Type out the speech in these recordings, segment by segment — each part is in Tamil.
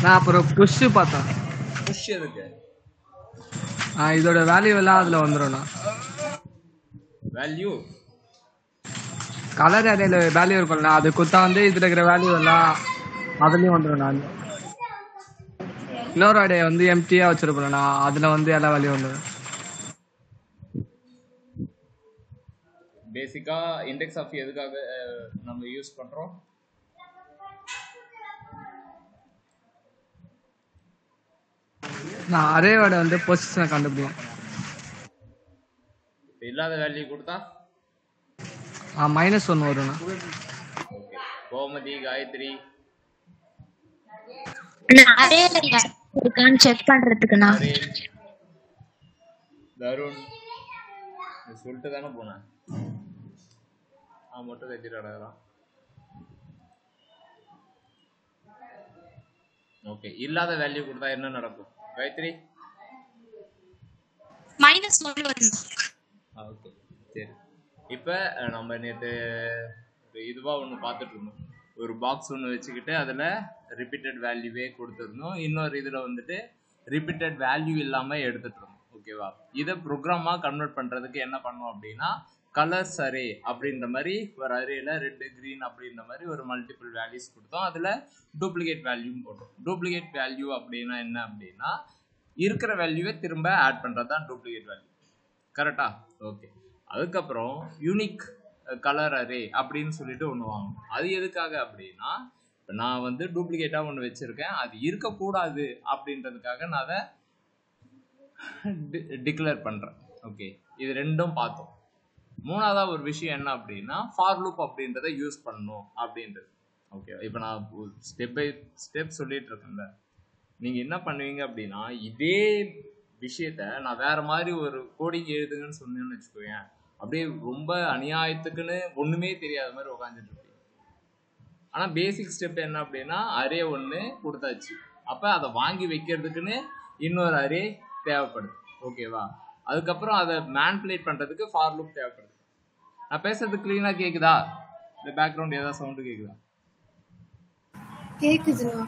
நான் அப்புறம் புஷ் பார்த்தேன். புஷ் எதுக்கு? இதோட வேல்யூ எல்லாம் அதுல வந்துடும். வேல்யூ கலர் அரேல வேல்யூ இருக்கும்ல, அது குத்தா வந்து இதுல இருக்கிற வேல்யூ எல்லாம் அதுலயும் வந்துடும். நான் இன்னொரு அரே வந்து எம்டியா வச்சிருப்பேன், அதுல வந்து எல்லா வேல்யூ வந்துடும். பேசிக்கா இண்டெக்ஸ் ஆஃப் எதுக்காக நம்ம யூஸ் பண்றோம்? நான் அரேவோட வந்து பொசிஷனை கண்டுபிடிக்கும். இல்லாத வேல்யூ கொடுத்தா -1 வரும். கோமதி, காயத்ரி இருக்கான்னு செக் பண்றதுக்குண்ணா. தருண் சொல்லிட்டு தானே போனேன். மட்டும் கத்திட்டு ஓகே. இல்லாத வேல்யூ கொடுத்தா என்ன நடக்கும் காயத்ரி? -1 வரும். ஓகே சரி. இப்போ நம்ம நேற்று இதுவா ஒன்று பார்த்துட்டு இருந்தோம். ஒரு பாக்ஸ் ஒன்று வச்சுக்கிட்டு அதில் ரிப்பீட்டட் வேல்யூவே கொடுத்துருந்தோம். இன்னொரு இதில் வந்துட்டு ரிப்பீட்டட் வேல்யூ இல்லாமல் எடுத்துகிட்டு இருந்தோம். ஓகேவா? இதை ப்ரோக்ராமாக கன்வெர்ட் பண்ணுறதுக்கு என்ன பண்ணோம் அப்படின்னா, கலர்ஸ் அரே அப்படின்ற மாதிரி ஒரு அரேல ரெட், கிரீன் அப்படின்ற மாதிரி ஒரு மல்டிபிள் வேல்யூஸ் கொடுத்தோம். அதில் டூப்ளிகேட் வேல்யூன்னு போட்டோம். டூப்ளிகேட் வேல்யூ அப்படின்னா என்ன அப்படின்னா, இருக்கிற வேல்யூவை திரும்ப ஆட் பண்ணுறது தான் டூப்ளிகேட் வேல்யூ. கரெக்டா? ஓகே. அதுக்கப்புறம் யூனிக் கலர் அரே அப்படின்னு சொல்லிட்டு ஒன்று வாங்கணும். அது எதுக்காக அப்படின்னா, இப்போ நான் வந்து டூப்ளிகேட்டாக ஒன்று வச்சுருக்கேன், அது இருக்கக்கூடாது அப்படின்றதுக்காக நான் அதை டிக்ளேர் பண்ணுறேன். ஓகே, இது ரெண்டும் பார்த்தோம். மூணாவதாக ஒரு விஷயம் என்ன அப்படின்னா, ஃபார் லூப் அப்படின்றத யூஸ் பண்ணணும் அப்படின்றது. ஓகே, இப்போ நான் ஸ்டெப் பை ஸ்டெப் சொல்லிட்டு இருக்கேன்ல, நீங்கள் என்ன பண்ணுவீங்க அப்படின்னா, இதே விஷயத்த நான் வேற மாதிரி ஒரு கோடிங் எழுதுங்கன்னு சொன்னேன்னு வச்சுக்கோங்க, அப்படியே ரொம்ப அநியாயத்துக்குன்னு ஒன்றுமே தெரியாத மாதிரி உட்காந்துட்டு இருப்பீங்க. ஆனால் பேசிக் ஸ்டெப் என்ன அப்படின்னா, அரே ஒன்று கொடுத்தாச்சு, அப்போ அதை வாங்கி வைக்கிறதுக்குன்னு இன்னொரு அரே தேவைப்படுது. ஓகேவா? அதுக்கப்புறம் அதை மேனிபுலேட் பண்ணுறதுக்கு ஃபார் லூப் தேவைப்படுது. நான் பேசுறது கிளீனாக கேட்குதா? இந்த பேக்ரவுண்ட் ஏதாவது சவுண்டு கேட்குதா? கேக்குதுண்ணா.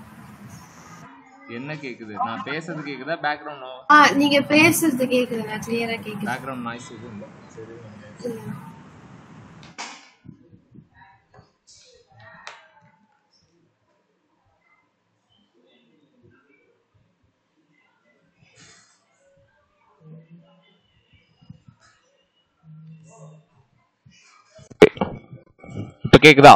என்ன கேக்குது? நான் பேசுறது கேக்குதா? பேக்ரவுண்ட் நீங்க பேசுறது கேக்குதுண்ணா, கிளியரா கேக்குது. பேக்ரவுண்ட் நாய்ஸ் எதுவும் இல்ல? சரி, இப்ப கேக்குதா?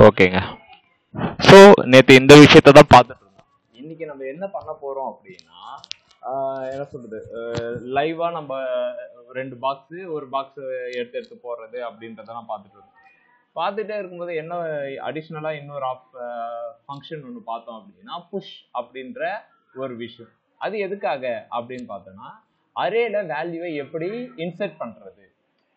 ஓகேங்க. ஸோ நேற்று இந்த விஷயத்த தான் பார்த்துட்டு இருந்தோம். இன்னைக்கு நம்ம என்ன பண்ண போறோம் அப்படின்னா, என்ன சொல்றது, லைவா நம்ம 2 பாக்ஸ் ஒரு பாக்ஸ் எடுத்து போடுறது அப்படின்றதெல்லாம் பார்த்துட்டு இருக்கோம். பார்த்துட்டே இருக்கும்போது என்ன அடிஷ்னலா இன்னொரு ஃபங்க்ஷன் ஒன்று பார்த்தோம் அப்படின்னா, புஷ் அப்படின்ற ஒரு விஷயம். அது எதுக்காக அப்படின்னு பார்த்தோம்னா, அரேல வேல்யூவை எப்படி இன்சர்ட் பண்றது.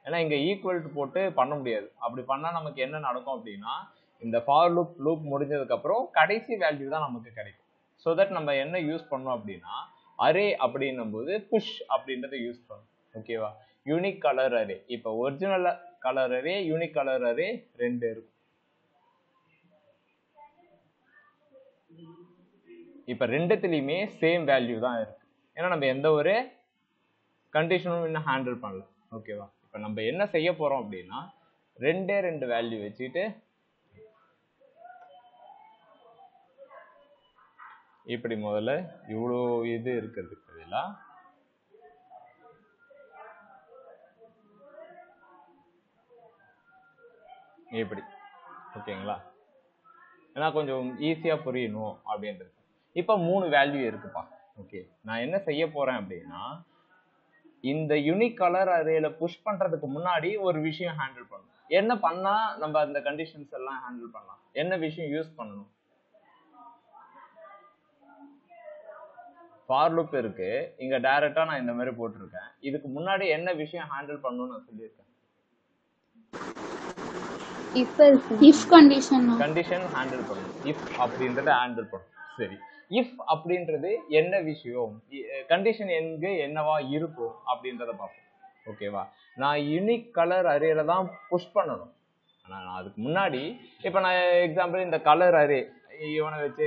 ஏன்னா இங்க ஈக்குவல் டு போட்டு பண்ண முடியாது. அப்படி பண்ணா நமக்கு என்ன நடக்கும் அப்படின்னா, இந்த ஃபார் லூப் முடிஞ்சதுக்கு அப்புறம் கடைசி வேல்யூ தான் நமக்கு கிடைக்கும். ஸோ தட் நம்ம என்ன யூஸ் பண்ணோம் அப்படின்னா, அரே அப்படின்னும் போது புஷ் அப்படின்றத யூஸ் பண்ணணும். ஓகேவா? Unique colour array. இப்போ original colour array, unique colour array 2 இருக்கும். இப்போ ரெண்டுத்துலயுமே சேம் வேல்யூ தான் இருக்கு. ஏன்னா நம்ம எந்த ஒரு கண்டிஷனும் இன்னும் ஹேண்டில் பண்ணல. ஓகேவா? இப்போ நம்ம என்ன செய்ய போறோம் அப்படின்னா, 2 வேல்யூ வச்சுட்டு இப்படி முதல்ல இவ்வளோ இது இருக்கிறதுக்கு பதிலா இப்படி. ஓகேங்களா? ஏன்னா கொஞ்சம் ஈஸியா புரியணும் அப்படின்றது. இப்போ 3 வேல்யூ இருக்குப்பா. ஓகே, நான் என்ன செய்ய போறேன் அப்படின்னா, இந்த யூனிக் கலர் அரேல புஷ் பண்றதுக்கு முன்னாடி ஒரு விஷயம் ஹேண்டில் பண்ணணும். என்ன பண்ணா நம்ம அந்த கண்டிஷன்ஸ் எல்லாம் ஹேண்டில் பண்ணலாம்? என்ன விஷயம் யூஸ் பண்ணணும்? ஃபார் லூப் இருக்கு இங்க. டைரக்டா நான் இந்த மாதிரி போட்டிருக்கேன். இதுக்கு முன்னாடி என்ன விஷயம் ஹேண்டில் பண்ணணும்னு நான் சொல்லியிருக்கேன். இஃப் கண்டிஷன் ஹேண்டில் பண்ணணும். இஃப் அப்படின்றத ஹேண்டில் பண்ணணும். சரி, இஃப் அப்படின்றது என்ன விஷயம், கண்டிஷன் எங்க என்னவா இருக்கும் அப்படின்றத பார்ப்போம். ஓகேவா? நான் யூனிக் கலர் அரேல தான் புஷ் பண்ணணும். ஆனா நான் அதுக்கு முன்னாடி இப்ப நான் எக்ஸாம்பிள் இந்த கலர் அரே இவனை வச்சு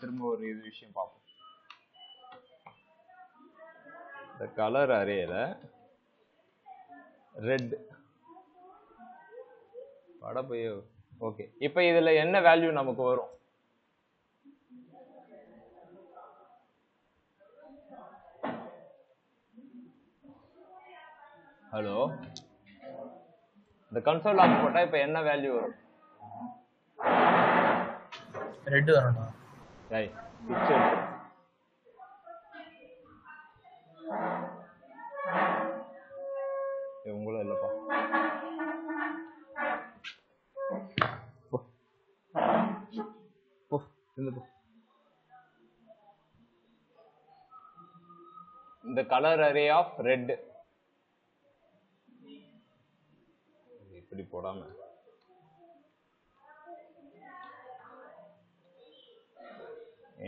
திரும்ப ஒரு இது விஷயம் பார்ப்போம். இந்த கலர் அரேல ரெட் படப்பையோ. ஓகே, இப்ப இதுல என்ன வேல்யூ நமக்கு வரும்? ஹலோ, இந்த கன்சோல் லாக் போட்டா இப்ப என்ன வேல்யூ வரும்? ரெட் வரணும். டேய் பிக்சர் இவங்களும் இல்லப்பா. இந்த கலர் அரே ஆஃப் ரெட் இப்படி போடாம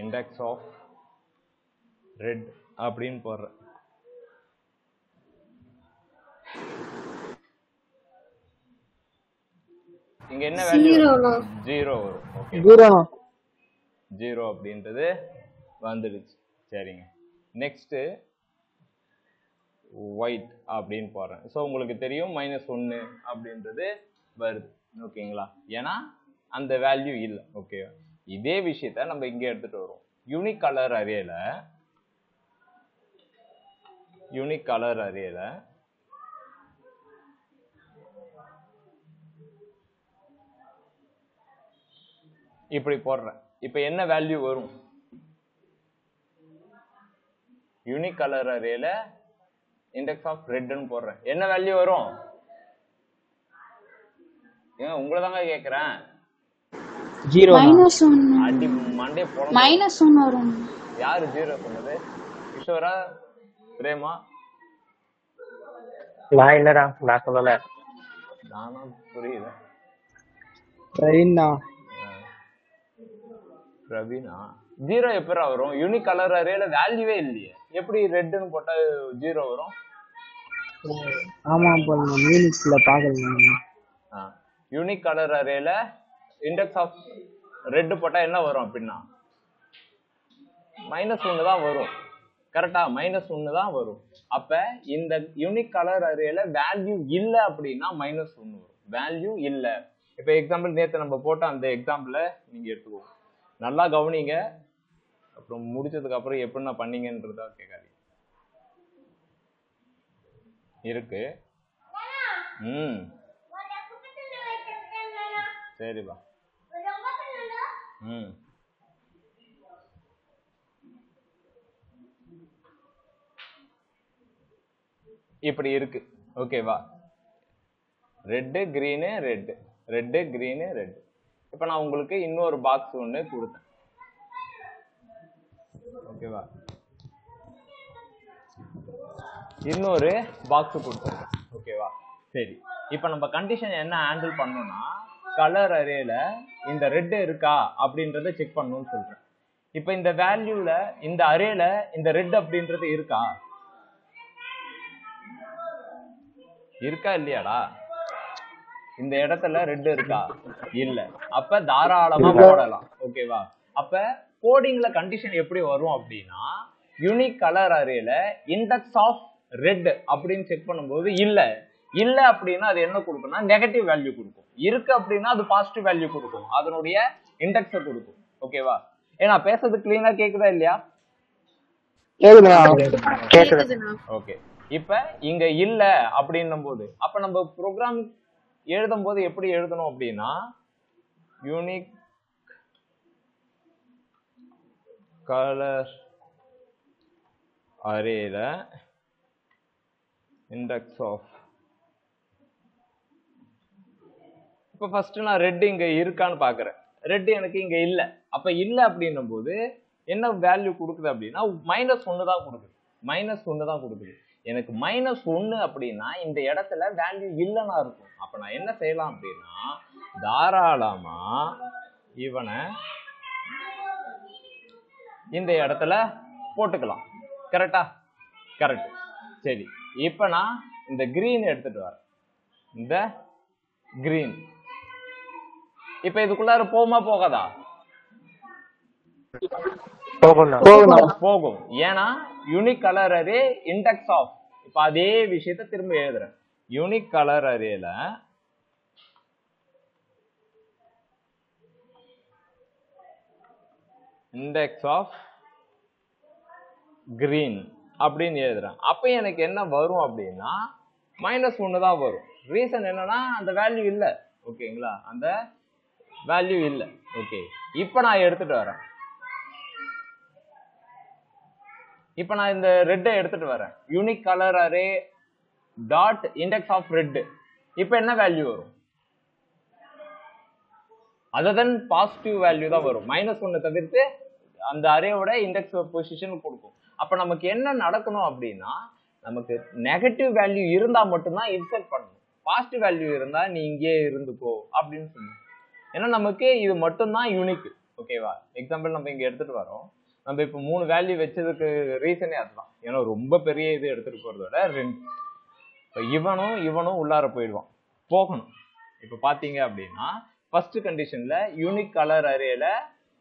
இண்டெக்ஸ் ஆஃப் ரெட் அப்படின்னு போடுறேன். இங்க என்ன வேல்யூ? 0 வரும். ஓகே, 0 அப்படின்றது வந்துடுச்சு. சரிங்க, நெக்ஸ்ட் ஒயிட் அப்படின்னு போடுறேன். ஸோ உங்களுக்கு தெரியும் -1 அப்படின்றது வருது. ஓகேங்களா, ஏன்னா அந்த வேல்யூ இல்லை. ஓகே, இதே விஷயத்த நம்ம இங்க எடுத்துட்டு வரோம். யூனிக் கலர் அரேல இப்படி போடுறேன். இப்ப என்ன வேல்யூ வரும்? யூனிக் கலர் அரேல இண்டெக்ஸ் ஆஃப் ரெட்னு போடுறேன். என்ன வேல்யூ வரும்? ஏங்க உங்களை தாங்க கேக்குறேன். 0 அடி மண்டே போட -1 வரும். யாரு 0 சொன்னது? கிஷோரா, பிரேமா? நான் இல்லடா, நான் சொல்லல. நானா புரியல. பிரவீனா 0 எப்பரா வரும்? யூனிக் கலர் அரேல வேல்யூவே இல்லையே, எப்படி ரெட்னு போட்டா 0 வரும்? ஆமா, யூனிக்ஸ்ல பாக்கல. யூனிக் கலர் அரேல இண்டெக்ஸ் ஆஃப் ரெட் போட்டா என்ன வரும் அப்படின்னா -1 தான் வரும். கரெக்டா, -1 தான் வரும். அப்ப இந்த யூனிக் கலர் அரேல வேல்யூ இல்ல அப்படின்னா -1 வரும். வேல்யூ இல்ல. இப்ப எக்ஸாம்பிள் நேத்து நம்ம போட்ட அந்த எக்ஸாம்பிள நீங்க எடுத்துக்கோங்க, நல்லா கவனிங்க. அப்புறம் முடிச்சதுக்கு அப்புறம் எப்படி நான் பண்ணீங்கன்றதா கேட்காதீங்க. இருக்கு. சரிப்பா. இப்படி இருக்கு. ஓகேவா, red green red, red green red. இப்ப நான் உங்களுக்கு இன்னொரு பாக்ஸ் ஒண்ணு கொடுத்தேன். ஓகேவா, இன்னொரு பாக்ஸ் கொடுத்தேன். ஓகேவா, சரி. இப்ப நம்ம கண்டிஷன் என்ன ஹேண்டில் பண்ணோம்னா, கலர் அரேல இந்த ரெட் இருக்கா அப்படின்றத செக் பண்ணணும்னு சொல்றேன். இப்ப இந்த வேல்யூல இந்த அரேல இந்த ரெட் அப்படின்றது இருக்கா இல்லையாடா? இந்த இடத்துல ரெட் இருக்கா? இல்ல. அப்ப தாராளமா போடலாம். ஓகேவா, அப்ப கோடிங்ல கண்டிஷன் எப்படி வரும் அப்படின்னா, யூனிக் கலர் அரேல இண்டெக்ஸ் ஆஃப் ரெட் அப்படின்னு செக் பண்ணும்போது இல்ல அப்படின்னா அது என்ன கொடுக்கும்னா நெகட்டிவ் வேல்யூ கொடுக்கும். இருக்கு அப்படின்னா அது பாசிட்டிவ் வேல்யூ கொடுக்கும், அதனுடைய இண்டெக்ஸை கொடுக்கும். ஓகேவா, ஏன்னா பேசுறது கிளீனா கேக்குதா இல்லையா? ஓகே, இப்ப இங்க இல்ல அப்படின்னும் போது அப்ப நம்ம ப்ரோக்ராம் எழுதும் போது எப்படி எழுதணும் அப்படின்னா, யூனிக் கலர் அரேல இண்டெக்ஸ் ஆஃப், இப்ப ஃபர்ஸ்ட் நான் ரெட் இங்க இருக்கான்னு பாக்குறேன். ரெட் எனக்கு இங்க இல்ல. அப்ப இல்ல அப்படின்னும் போது என்ன வேல்யூ கொடுக்குது அப்படின்னா -1 தான் கொடுக்குது. -1 தான் கொடுக்குது. எனக்கு -1 அப்படின்னா இந்த இடத்துல வேல்யூ இல்லைன்னா இருக்கும். அப்ப நான் என்ன செய்யலாம் அப்படின்னா, தாராளமா இவனை இந்த இடத்துல போட்டுக்கலாம். கரெக்டா? கரெக்ட். சரி, இப்ப நான் இந்த கிரீன் எடுத்துட்டு வரேன். இந்த கிரீன் இப்ப இதுக்குள்ளார போகுமா போகாதா? போகும். ஏன்னா unique colour array index of. இப்ப அதே விஷயத்தை திரும்ப எழுதுறேன். யூனிக் கலர் அரேல இண்டெக்ஸ் ஆஃப் கிரீன் அப்படின்னு எழுதுறேன். அப்ப எனக்கு என்ன வரும் அப்படின்னா -1 தான் வரும். ரீசன் என்னன்னா அந்த வேல்யூ இல்ல. ஓகேங்களா? அந்த வேல்யூ இல்ல. ஓகே, இப்ப நான் எடுத்துட்டு வரேன். இப்ப நான் இந்த ரெட்டை எடுத்துட்டு வரேன். Unique colour array dot index of red. இப்ப என்ன வேல்யூ வரும்? அதர் தென் பாசிட்டிவ் வேல்யூ தான் வரும். -1 தவிர்த்து அந்த அரேவோட இண்டெக்ஸ் பொசிஷன் கொடுக்கும். அப்ப நமக்கு என்ன நடக்கணும் அப்படின்னா நமக்கு நெகட்டிவ் வேல்யூ இருந்தா மட்டும்தான் இன்சர்ட் பண்ணணும். பாசிட்டிவ் வேல்யூ இருந்தா நீ இங்கே இருந்துக்கோ அப்படின்னு சொல்லணும். ஏன்னா நமக்கு இது மட்டும்தான் யூனிக். ஓகேவா? எக்ஸாம்பிள் நம்ம இங்க எடுத்துட்டு வரோம். நம்ம இப்ப 3 வேல்யூ வச்சதுக்கு ரீசனே அதுதான். ஏன்னா ரொம்ப பெரிய இது எடுத்துட்டு போறதோட 2 இவனும் உள்ளார போகணும். இப்ப பாத்தீங்க அப்படின்னா ஃபர்ஸ்ட் கண்டிஷன்ல யூனிக் கலர் அரேல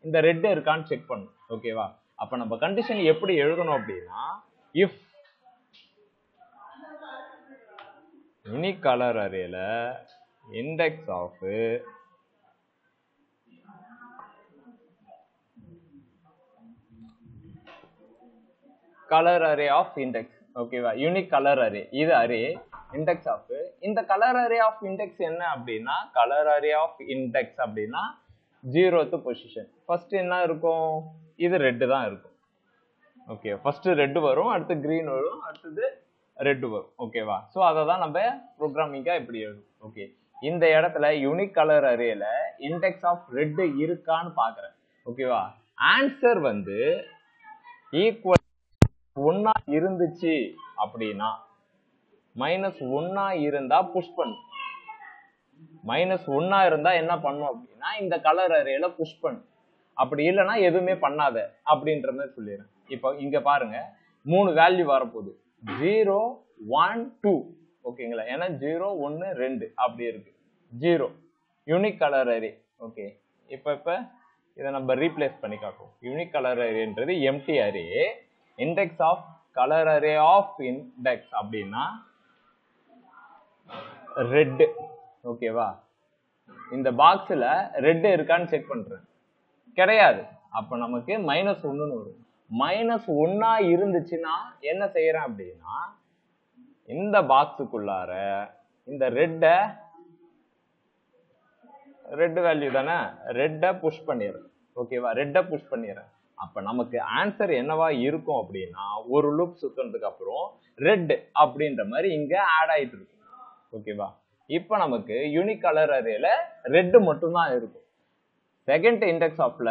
இந்த ரெட் இருக்கான்னு செக் பண்ணணும். ஓகேவா? அப்ப நம்ம கண்டிஷன் எப்படி எழுதணும் அப்படின்னா இஃப் யூனிக் கலர் அரேல index of colour array of index. ஓகேவா? யூனிக் கலர் அரே இது அரே இண்டெக்ஸ் ஆஃப். இந்த கலர் அரே ஆஃப் இண்டெக்ஸ் என்ன அப்படின்னா கலர் அரே ஆஃப் இண்டெக்ஸ் அப்படின்னா 0th பொசிஷன். ஃபர்ஸ்ட் என்ன இருக்கும்? இது ரெட் தான் இருக்கும். ஓகே, ஃபர்ஸ்ட் ரெட் வரும், அடுத்து கிரீன் வரும், அடுத்தது ரெட் வரும். ஓகேவா? சோ அதை தான் நம்ம ப்ரோக்ராமிங்கா இப்படி எழுதும். ஓகே, இந்த இடத்துல யூனிக் கலர் அரேல இண்டெக்ஸ் ஆஃப் ரெட் இருக்கான்னு பாக்குறேன். ஓகேவா? ஆன்சர் வந்து ஈக்குவல் 1 இருந்துச்சு அப்படின்னா -1 இருந்தா புஷ் பண்ணு. -1 இருந்தா என்ன பண்ணும் அப்படின்னா இந்த கலர் அரேல புஷ் பண்ணு. அப்படி இல்லைன்னா எதுவுமே பண்ணாத அப்படின்ற மாதிரி சொல்லிடுறேன். இப்போ இங்க பாருங்க 3 வேல்யூ வரப்போகுது. 0 1 2. ஓகேங்களா? ஏன்னா 0 1 2 அப்படி இருக்கு. 0 யூனிக் கலர் அரே. ஓகே, இப்ப இதை நம்ம ரீப்ளேஸ் பண்ணி காட்டுவோம். யூனிக் கலர் அரேன்றது empty array. Index of colour array of index அப்படின்னா ரெட். ஓகேவா? இந்த பாக்ஸ்ல ரெட் இருக்கான்னு செக் பண்றேன். கிடையாது. அப்ப நமக்கு -1 வரும். -1 இருந்துச்சுன்னா என்ன செய்யறேன் அப்படின்னா இந்த பாக்ஸுக்குள்ளார இந்த ரெட் வேல்யூ தானே, ரெட்ட புஷ் பண்ணிடுறேன். ஓகேவா? ரெட்ட புஷ் பண்ணிடுறேன். அப்ப நமக்கு ஆன்சர் என்னவா இருக்கும் அப்படின்னா ஒரு லூப் சுத்தினதுக்கு அப்புறம் ரெட் அப்படின்ற மாதிரி இங்க ஆட் ஆயிட்டு இருக்கு. ஓகேவா? இப்ப நமக்கு யூனிக் கலர் அரேல ரெட் மட்டும் தான் இருக்கும். செகண்ட் இண்டெக்ஸ் ஆஃப்ல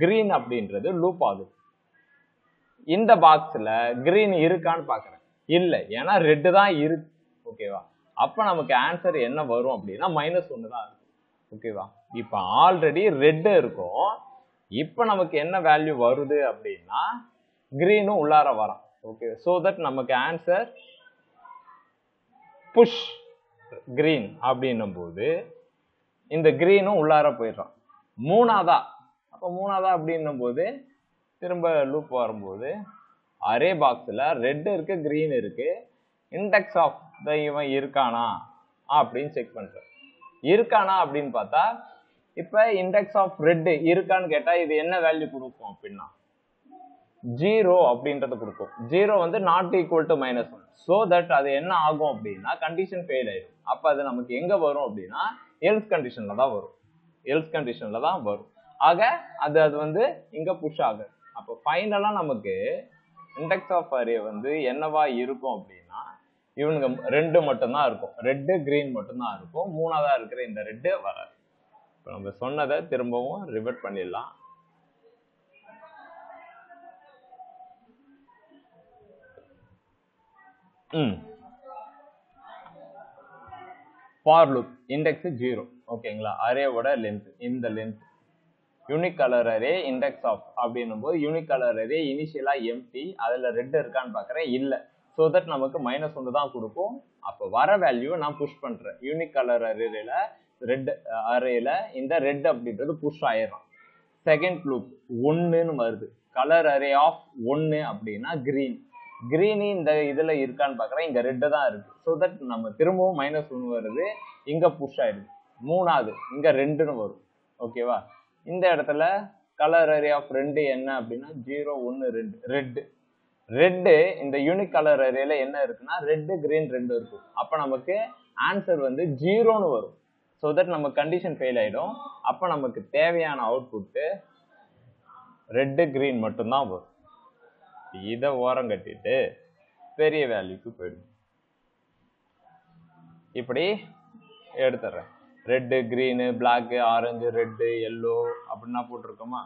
கிரீன் அப்படின்றது லூப் ஆகுது. இந்த பாக்ஸ்ல கிரீன் இருக்கான்னு பாக்குறேன். இல்ல, ஏன்னா ரெட் தான் இருக்கு. ஓகேவா? அப்ப நமக்கு ஆன்சர் என்ன வரும் அப்படின்னா -1 தான் இருக்கும். ஓகேவா? இப்ப ஆல்ரெடி ரெட் இருக்கும். இப்ப நமக்கு என்ன வேல்யூ வருது அப்படின்னா கிரீனும் உள்ளார வரும். ஓகே, சோ தட் நமக்கு ஆன்சர் புஷ் கிரீன் அப்படின்னும் போது இந்த கிரீனும் உள்ளார போயிடுறான். மூணாவதா அப்படின்னும் போது திரும்ப லூப் வரும்போது அரே பாக்ஸ்ல ரெட் இருக்கு, கிரீன் இருக்கு. இண்டெக்ஸ் ஆஃப் இவன் இருக்கானா அப்படின்னு செக் பண்றேன். இருக்கானா அப்படின்னு பார்த்தா இப்ப இண்டெக்ஸ் ஆஃப் ரெட் இருக்கான்னு கேட்டா இது என்ன வேல்யூ கொடுக்கும் அப்படின்னா 0 அப்படின்றத கொடுக்கும். 0 வந்து not equal to -1. So that அது என்ன ஆகும் அப்படின்னா கண்டிஷன் ஃபெயில் ஆயிடும். அப்ப அது நமக்கு எங்க வரும் அப்படின்னா எல்ஸ் கண்டிஷன்ல தான் வரும். ஆக அது வந்து இங்க புஷ் ஆகுது. அப்ப ஃபைனலா நமக்கு இண்டெக்ஸ் ஆஃப் அரே வந்து என்னவா இருக்கும் அப்படின்னா இவனுங்க 2 மட்டும் தான் இருக்கும். ரெட் கிரீன் மட்டும் தான் இருக்கும். மூணாவதா இருக்கிற இந்த ரெட் வராது. இப்ப நம்ம சொன்னதை திரும்பவும் ரிவர்ட் பண்ணிடலாம். For loop index 0. ஓகேங்களா? அரேவோட லென்த் இந்த length. Unique colour array index of அப்படின்னும் போது யூனிக் கலர் அரே இனிஷியலா எம்டி, அதுல ரெட் இருக்கான்னு பாக்குறேன். இல்ல. சோ தட் நமக்கு -1 தான் கொடுக்கும். அப்ப வர வேல்யூ நான் புஷ் பண்றேன். யூனிக் கலர் அரேல ரெட் அரேல இந்த ரெட் அப்படின்றது புஷ் ஆயிடும். செகண்ட் லூப் 1ன்னு வருது. கலர் அரே ஆஃப் 1 அப்படின்னா கிரீன். கிரீன் இந்த இதுல இருக்கான்னு பாக்குறேன், இங்க ரெட் தான் இருக்கு. ஸோ தட் நம்ம திரும்பவும் -1 வருது, இங்க புஷ் ஆயிடுது. மூணாவது இங்க 2ன்னு வரும். ஓகேவா? இந்த இடத்துல கலர் அரே ஆஃப் 2 என்ன அப்படின்னா 0 1 2 ரெட் இந்த யூனிக் கலர் அரேல என்ன இருக்குன்னா ரெட் கிரீன் 2 இருக்கும். அப்ப நமக்கு ஆன்சர் வந்து 0ன்னு வரும். ஸோ தட் நம்ம கண்டிஷன் ஃபெயில் ஆயிடும். அப்ப நமக்கு தேவையான அவுட்புட் ரெட் கிரீன் மட்டும்தான் வரும். இதை ஓரம் கட்டிட்டு பெரிய வேல்யூக்கு போயிடும். இப்படி எடுத்துறேன். Red green black orange red yellow அப்படின்னா போட்டிருக்கோமா.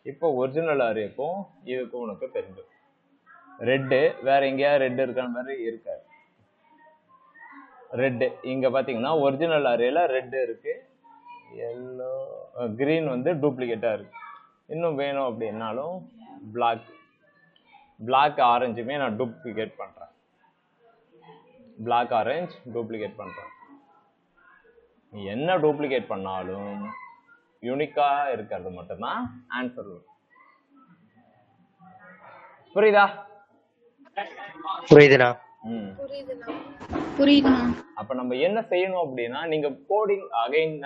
இப்போ ஒரிஜினல் அரேக்கும் இதுக்கும் உனக்கு தெரிஞ்சிடும். ரெட்டு வேற எங்கேயா ரெட் இருக்கான மாதிரி இருக்காது. ரெட்டு இங்க பாத்தீங்கன்னா ஒரிஜினல் அரேல ரெட் இருக்கு, எல்லோ கிரீன் வந்து டூப்ளிகேட்டா இருக்கு. இன்னும் வேணும் அப்படின்னாலும் பிளாக் ஆரஞ்சுமே நான் டூப்ளிகேட் பண்றேன். பிளாக் ஆரஞ்சு டூப்ளிகேட் பண்றேன். என்ன டூப்ளிகேட் பண்ணாலும் யூனிக்கா இருக்கிறது மட்டும்தான் ஆன்சர் வரும். புரியுதா? புரியுதுண்ணா. புரியுதுண்ணா. அப்ப நம்ம என்ன செய்யணும் அப்படின்னா, நீங்க கோடிங் அகைன்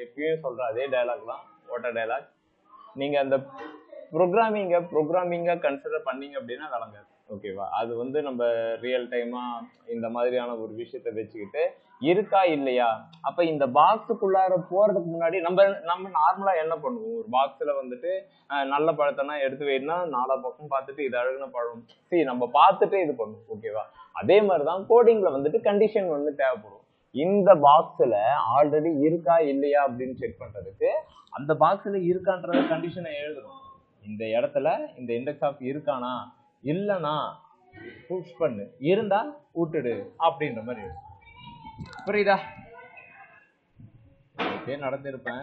எப்பயும் சொல்ற அதே டயலாக் தான், வாட்டர் டயலாக். நீங்க அந்த ப்ரோக்ராமிங்கா கன்சிடர் பண்ணீங்க அப்படின்னா விளங்காது. ஓகேவா? அது வந்து நம்ம ரியல் டைமா இந்த மாதிரியான ஒரு விஷயத்த வச்சுக்கிட்டு இருக்கா இல்லையா. அப்ப இந்த பாக்ஸுக்குள்ளார போறதுக்கு முன்னாடி நம்ம நார்மலா என்ன பண்ணுவோம், ஒரு பாக்ஸ்ல வந்துட்டு நல்ல பழத்தனா எடுத்து வைனா 4 பக்கம் பார்த்துட்டு இது அழகுன பழம் நம்ம பார்த்துட்டு இது பண்ணுவோம். ஓகேவா? அதே மாதிரிதான் கோடிங்ல வந்துட்டு கண்டிஷன் வந்து தேவைப்படும். இந்த பாக்ஸ்ல ஆல்ரெடி இருக்கா இல்லையா அப்படின்னு செக் பண்றதுக்கு அந்த பாக்ஸ்ல இருக்கான்ற கண்டிஷனை எழுதணும். இந்த இடத்துல இந்த இண்டெக்ஸ் ஆஃப் இருக்கானா இல்லனா புஷ் பண்ணு, இருந்தா விட்டுடு அப்படின்ற மாதிரி. புரியுதா? நடந்திருப்பேன்.